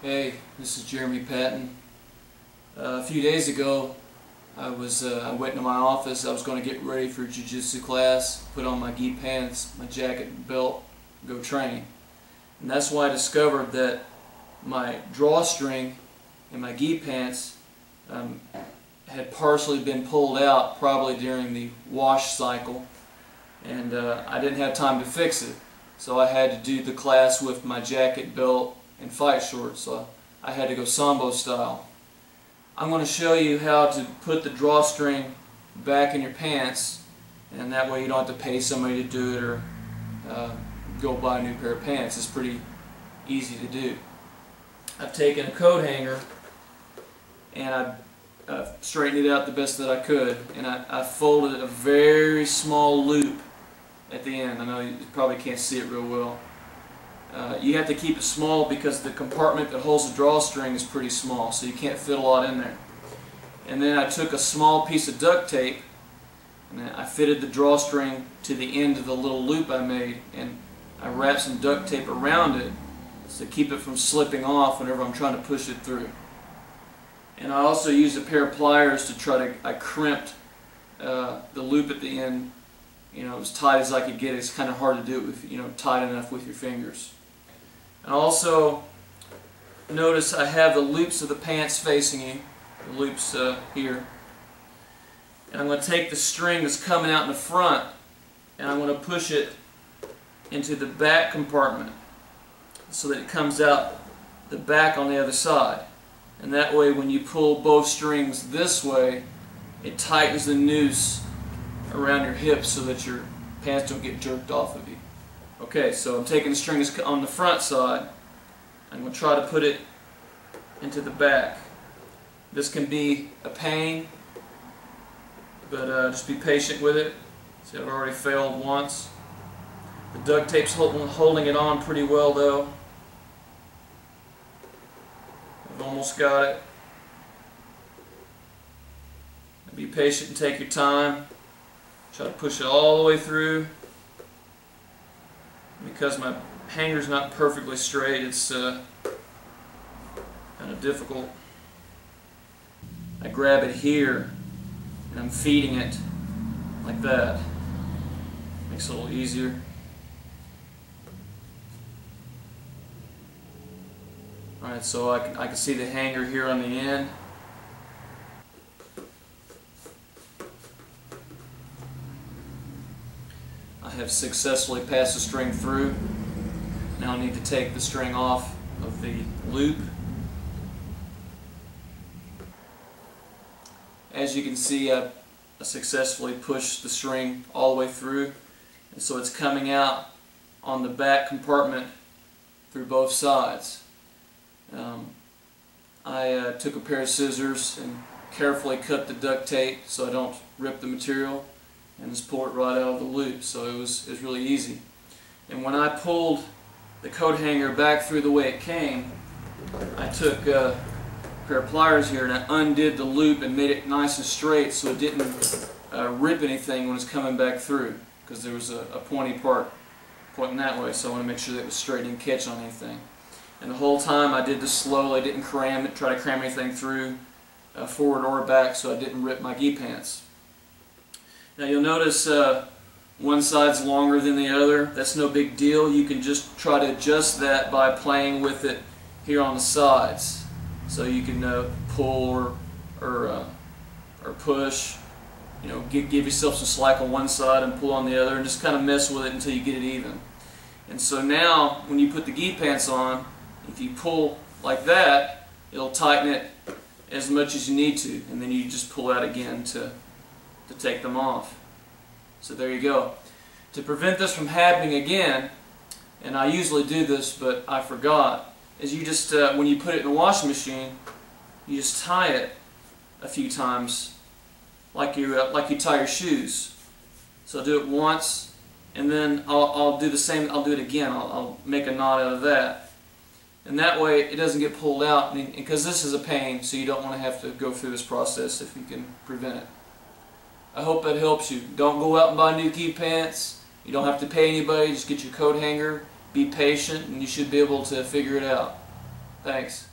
Hey, this is Jeremy Patton. A few days ago, I went into my office. I was going to get ready for jiu-jitsu class, put on my gi pants, my jacket and belt, go train. And that's why I discovered that my drawstring in my gi pants had partially been pulled out, probably during the wash cycle, and I didn't have time to fix it. So I had to do the class with my jacket, belt, and fight shorts, so I had to go Sambo style. I'm going to show you how to put the drawstring back in your pants, and that way you don't have to pay somebody to do it or go buy a new pair of pants. It's pretty easy to do. I've taken a coat hanger and I've straightened it out the best that I could, and I folded a very small loop at the end. I know you probably can't see it real well. You have to keep it small because the compartment that holds the drawstring is pretty small, so you can't fit a lot in there. And then I took a small piece of duct tape and I fitted the drawstring to the end of the little loop I made, and I wrapped some duct tape around it to keep it from slipping off whenever I'm trying to push it through. And I also used a pair of pliers to I crimped the loop at the end, as tight as I could get it. It's kind of hard to do it with, tight enough with your fingers. And also, notice I have the loops of the pants facing you, the loops here. And I'm going to take the string that's coming out in the front and I'm going to push it into the back compartment so that it comes out the back on the other side. And that way, when you pull both strings this way, it tightens the noose around your hips so that your pants don't get jerked off of you. Okay, so I'm taking the string that's on the front side. I'm going to try to put it into the back. This can be a pain, but just be patient with it. See, I've already failed once. The duct tape's holding it on pretty well though. I've almost got it. Be patient and take your time. Try to push it all the way through. Because my hanger's not perfectly straight, it's kind of difficult. I grab it here and I'm feeding it like that. Makes it a little easier. Alright, so I can see the hanger here on the end. I have successfully passed the string through. Now I need to take the string off of the loop. As you can see, I successfully pushed the string all the way through, and so it's coming out on the back compartment through both sides. I took a pair of scissors and carefully cut the duct tape so I don't rip the material, and just pull it right out of the loop. So it was really easy. And when I pulled the coat hanger back through the way it came, I took a pair of pliers here and I undid the loop and made it nice and straight so it didn't rip anything when it's coming back through, because there was a pointy part pointing that way, so I want to make sure that it was straight and didn't catch on anything. And the whole time I did this slowly, didn't try to cram anything through forward or back so I didn't rip my gi pants. Now you'll notice one side's longer than the other. That's no big deal. You can just try to adjust that by playing with it here on the sides. So you can pull or push. Give yourself some slack on one side and pull on the other, and just kind of mess with it until you get it even. And so now, when you put the gi pants on, if you pull like that, it'll tighten it as much as you need to, and then you just pull out again to take them off. So there you go. To prevent this from happening again, and I usually do this but I forgot, is you just, when you put it in the washing machine, you just tie it a few times like you tie your shoes. So I'll do it once, and then I'll do the same, I'll do it again. I'll make a knot out of that. And that way it doesn't get pulled out, because this is a pain, so you don't want to have to go through this process if you can prevent it. I hope that helps you. Don't go out and buy new gi pants. You don't have to pay anybody. Just get your coat hanger, be patient, and you should be able to figure it out. Thanks.